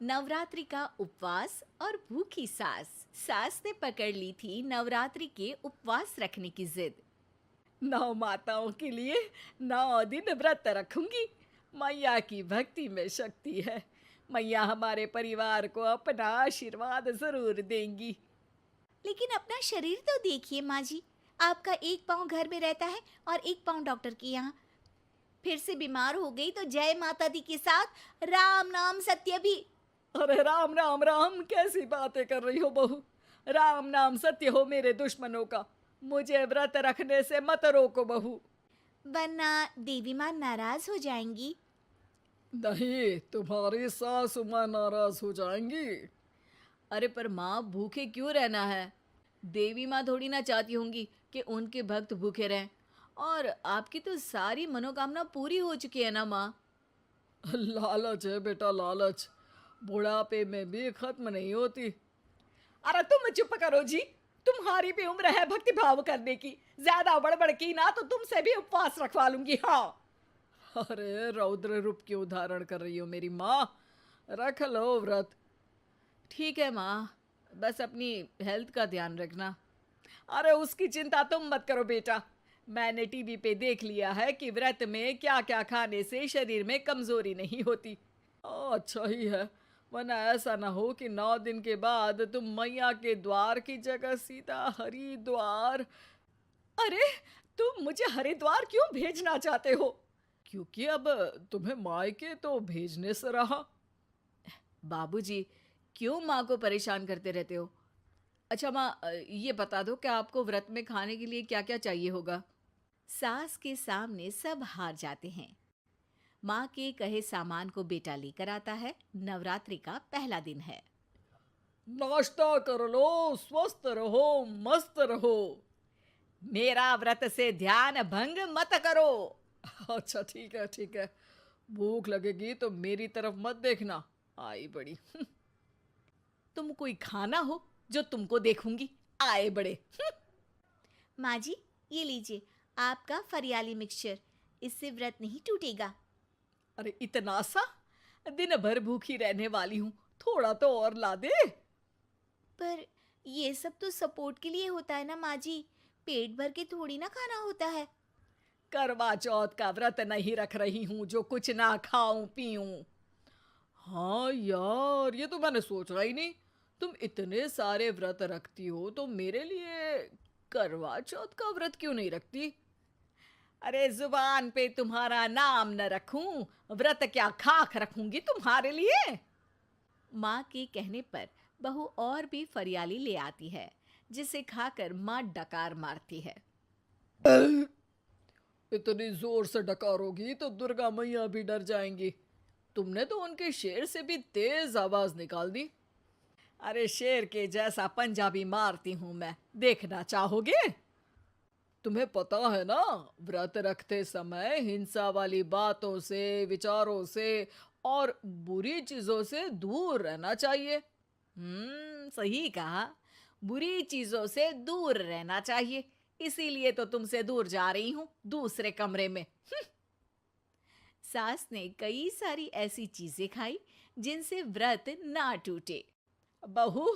नवरात्रि का उपवास और भूखी सास। सास ने पकड़ ली थी नवरात्रि के उपवास रखने की जिद। 9 माताओं के लिए 9 दिन व्रत रखूंगी। मैया की भक्ति में शक्ति है। मैया हमारे परिवार को अपना आशीर्वाद जरूर देंगी। लेकिन अपना शरीर तो देखिए माँ जी, आपका एक पाँव घर में रहता है और एक पाँव डॉक्टर के यहाँ। फिर से बीमार हो गई तो जय माता दी के साथ राम नाम सत्य भी। अरे राम राम राम, कैसी बातें कर रही हो बहू। राम नाम सत्य हो मेरे दुश्मनों का। मुझे व्रत रखने से मत रोको बहू। वरना देवी माँ नाराज हो जाएंगी। नहीं, तुम्हारी सासु माँ नाराज हो जाएंगी। अरे पर माँ, भूखे क्यों रहना है? देवी माँ थोड़ी ना चाहती होंगी कि उनके भक्त भूखे रहें। और आपकी तो सारी मनोकामना पूरी हो चुकी है ना माँ। लालच है बेटा, लालच बुढ़ापे में भी खत्म नहीं होती। अरे तुम चुप करो जी। तुम्हारी भी उम्र है भक्ति भाव करने की। ज्यादा बड़बड़ की ना तो तुमसे भी उपवास रखवा लूंगी। हाँ। अरे रौद्र रूप की उदाहरण कर रही हो मेरी माँ। रख लो व्रत। ठीक है माँ, बस अपनी हेल्थ का ध्यान रखना। अरे उसकी चिंता तुम मत करो बेटा। मैंने टीवी पे देख लिया है कि व्रत में क्या क्या खाने से शरीर में कमजोरी नहीं होती। अच्छा ही है, वरना ऐसा ना हो कि 9 दिन के बाद तुम मैया के द्वार की जगह सीधा हरिद्वार। अरे तुम मुझे हरिद्वार क्यों भेजना चाहते हो? क्योंकि अब तुम्हें मायके तो भेजने से रहा। बाबूजी, क्यों माँ को परेशान करते रहते हो? अच्छा माँ, ये बता दो कि आपको व्रत में खाने के लिए क्या क्या चाहिए होगा। सास के सामने सब हार जाते हैं। माँ के कहे सामान को बेटा लेकर आता है। नवरात्रि का पहला दिन है। नाश्ता कर लो, स्वस्थ रहो, मस्त रहो। मेरा व्रत से ध्यान भंग मत करो। अच्छा ठीक है ठीक है। भूख लगेगी तो मेरी तरफ मत देखना। आई बड़ी। तुम कोई खाना हो जो तुमको देखूंगी? आए बड़े। माँ जी, ये लीजिए आपका फरियाली मिक्सचर। इससे व्रत नहीं टूटेगा। अरे इतना सा? दिन भर भूखी रहने वाली हूँ, थोड़ा तो और ला दे। पर ये सब तो सपोर्ट के लिए होता है ना माँ जी, पेट भर के थोड़ी ना खाना होता है। करवा चौथ का व्रत नहीं रख रही हूँ जो कुछ ना खाऊं पीऊं। हाँ यार, ये तो मैंने सोचा ही नहीं। तुम इतने सारे व्रत रखती हो तो मेरे लिए करवा चौथ का व्रत क्यों नहीं रखती? अरे जुबान पे तुम्हारा नाम न रखूं, व्रत क्या खाक रखूंगी तुम्हारे लिए। माँ के कहने पर बहू और भी फरियाली ले आती है, जिसे खाकर माँ डकार मारती है। इतनी जोर से डकारोगी तो दुर्गा मैया भी डर जाएंगी। तुमने तो उनके शेर से भी तेज आवाज निकाल दी। अरे शेर के जैसा पंजाबी मारती हूं मैं, देखना चाहोगे? तुम्हें पता है ना, व्रत रखते समय हिंसा वाली बातों से, विचारों से और बुरी चीजों से दूर रहना चाहिए। सही कहा। बुरी चीजों से दूर रहना चाहिए। इसीलिए तो तुमसे दूर जा रही हूँ, दूसरे कमरे में। सास ने कई सारी ऐसी चीजें खाई जिनसे व्रत ना टूटे। बहू,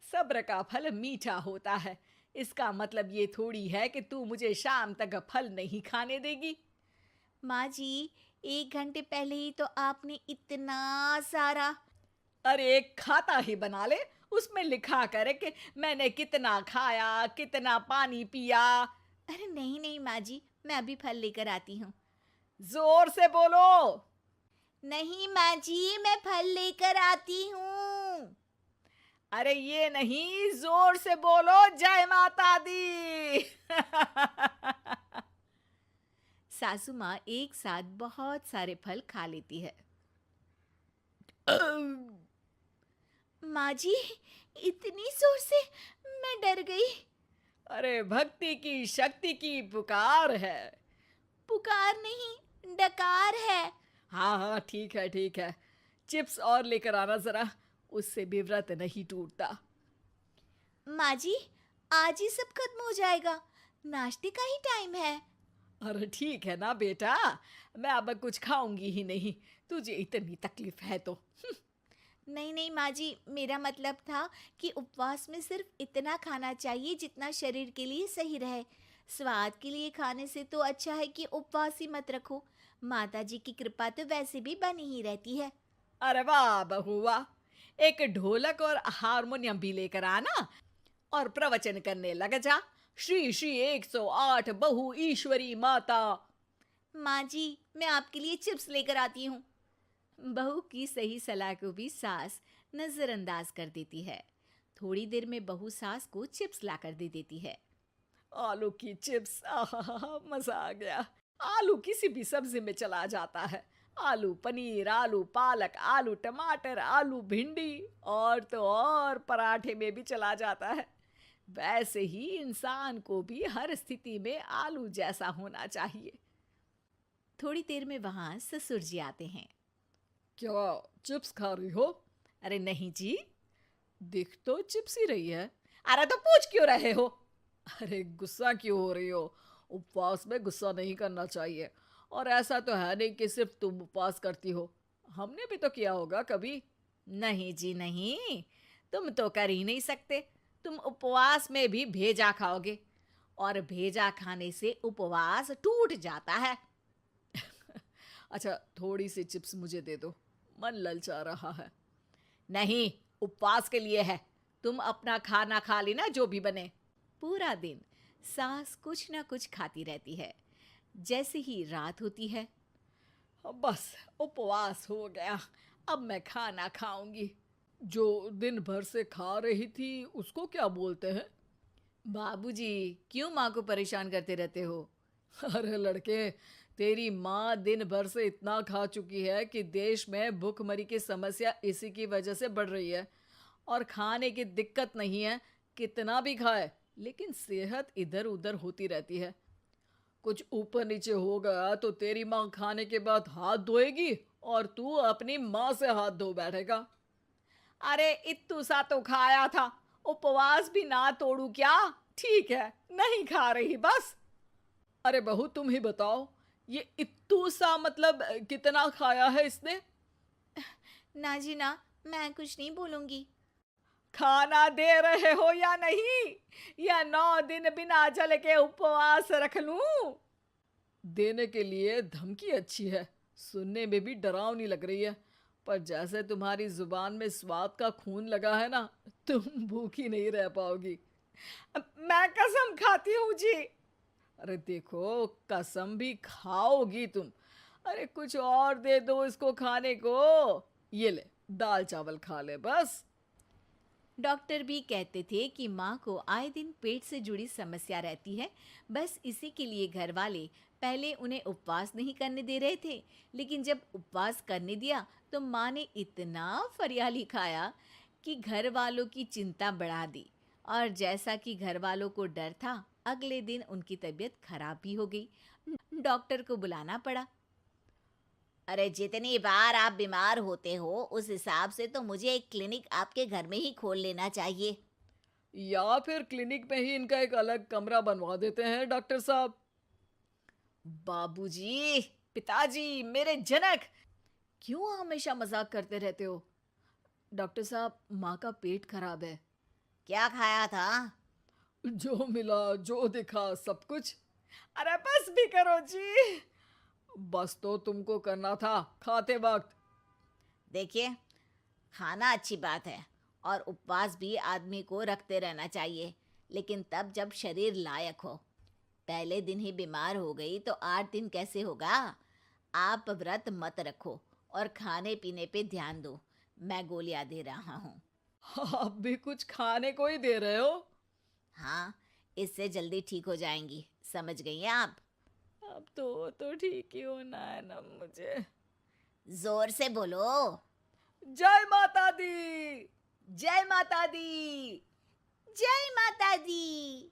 सब्र का फल मीठा होता है। इसका मतलब ये थोड़ी है कि तू मुझे शाम तक फल नहीं खाने देगी। माँ जी, 1 घंटे पहले ही तो आपने इतना सारा। अरे एक खाता ही बना ले, उसमें लिखा करे कि मैंने कितना खाया, कितना पानी पिया। अरे नहीं नहीं माँ जी, मैं अभी फल लेकर आती हूँ। जोर से बोलो। नहीं माँ जी, मैं फल लेकर आती हूँ। अरे ये नहीं, जोर से बोलो, जय माता दी। सासू माँ एक साथ बहुत सारे फल खा लेती है। माँ जी, इतनी जोर से मैं डर गई। अरे भक्ति की शक्ति की पुकार है। पुकार नहीं, डकार है। हाँ हाँ ठीक है ठीक है। चिप्स और लेकर आना जरा, उससे भी व्रत नहीं टूटता। माँ जी, आज ही सब खत्म हो जाएगा, नाश्ते का ही टाइम है। अरे ठीक है ना बेटा, मैं अब कुछ खाऊंगी ही नहीं, तुझे इतनी तकलीफ है तो। नहीं नहीं माँ जी, मेरा मतलब था कि उपवास में सिर्फ इतना खाना चाहिए जितना शरीर के लिए सही रहे। स्वाद के लिए खाने से तो अच्छा है कि उपवास ही मत रखो। माता जी की कृपा तो वैसे भी बनी ही रहती है। अरे वाह बहू वाह! एक ढोलक और हारमोनियम भी लेकर आना और प्रवचन करने लग जा। श्री श्री 108 बहु ईश्वरी माता। माँ जी, मैं आपके लिए चिप्स लेकर आती हूँ। बहू की सही सलाह को भी सास नजरअंदाज कर देती है। थोड़ी देर में बहू सास को चिप्स लाकर दे देती है। आलू की चिप्स, आहा मजा आ गया। आलू किसी भी सब्जी में चला जाता है। आलू पनीर, आलू पालक, आलू टमाटर, आलू भिंडी और तो और पराठे में भी चला जाता है। वैसे ही इंसान को भी हर स्थिति में आलू जैसा होना चाहिए। थोड़ी देर में वहां ससुर जी आते हैं। क्या चिप्स खा रही हो? अरे नहीं जी, दिख तो चिप्स ही रही है। अरे तो पूछ क्यों रहे हो? अरे गुस्सा क्यों हो रही हो? उपवास में गुस्सा नहीं करना चाहिए। और ऐसा तो है नहीं कि सिर्फ तुम उपवास करती हो, हमने भी तो किया होगा कभी। नहीं जी नहीं, तुम तो कर ही नहीं सकते। तुम उपवास में भी भेजा खाओगे और भेजा खाने से उपवास टूट जाता है। अच्छा थोड़ी सी चिप्स मुझे दे दो, मन ललचा रहा है। नहीं, उपवास के लिए है। तुम अपना खाना खा लेना जो भी बने। पूरा दिन सास कुछ ना कुछ खाती रहती है। जैसे ही रात होती है, अब बस उपवास हो गया, अब मैं खाना खाऊंगी। जो दिन भर से खा रही थी उसको क्या बोलते हैं? बाबूजी क्यों माँ को परेशान करते रहते हो? अरे लड़के, तेरी माँ दिन भर से इतना खा चुकी है कि देश में भूखमरी की समस्या इसी की वजह से बढ़ रही है। और खाने की दिक्कत नहीं है, कितना भी खाए लेकिन सेहत इधर उधर होती रहती है। कुछ ऊपर नीचे हो गया तो तेरी माँ खाने के बाद हाथ धोएगी और तू अपनी माँ से हाथ धो बैठेगा। अरे इत्तू सा तो खाया था, उपवास भी ना तोड़ू क्या? ठीक है, नहीं खा रही बस। अरे बहू तुम ही बताओ, ये इत्तू सा मतलब कितना खाया है इसने? ना जी ना, मैं कुछ नहीं बोलूंगी। खाना दे रहे हो या नहीं, या 9 दिन बिना जल के उपवास रख लूं? देने के लिए धमकी अच्छी है, सुनने में भी डरावनी लग रही है। पर जैसे तुम्हारी जुबान में स्वाद का खून लगा है ना, तुम भूखी नहीं रह पाओगी। मैं कसम खाती हूँ जी। अरे देखो, कसम भी खाओगी तुम। अरे कुछ और दे दो इसको खाने को। ये ले, दाल चावल खा ले बस। डॉक्टर भी कहते थे कि माँ को आए दिन पेट से जुड़ी समस्या रहती है। बस इसी के लिए घर वाले पहले उन्हें उपवास नहीं करने दे रहे थे, लेकिन जब उपवास करने दिया तो माँ ने इतना फरियाली खाया कि घर वालों की चिंता बढ़ा दी। और जैसा कि घर वालों को डर था, अगले दिन उनकी तबीयत खराब भी हो गई। डॉक्टर को बुलाना पड़ा। अरे जितनी बार आप बीमार होते हो उस हिसाब से तो मुझे एक क्लिनिक आपके घर में ही खोल लेना चाहिए। या फिर क्लिनिक में ही इनका एक अलग कमरा बनवा देते हैं डॉक्टर साहब। बाबूजी, पिताजी, मेरे जनक, क्यों हमेशा मजाक करते रहते हो? डॉक्टर साहब, माँ का पेट खराब है। क्या खाया था? जो मिला जो दिखा सब कुछ। अरे बस भी करो जी। बस तो तुमको करना था खाते वक्त। देखिए, खाना अच्छी बात है और उपवास भी आदमी को रखते रहना चाहिए, लेकिन तब जब शरीर लायक हो। पहले दिन ही बीमार हो गई तो 8 दिन कैसे होगा? आप व्रत मत रखो और खाने पीने पे ध्यान दो। मैं गोलियां दे रहा हूँ। आप भी कुछ खाने को ही दे रहे हो? हाँ, इससे जल्दी ठीक हो जाएंगी। समझ गई हैं आप? अब तो ठीक ही होना है ना मुझे। जोर से बोलो। जय माता दी। जय माता दी। जय माता दी।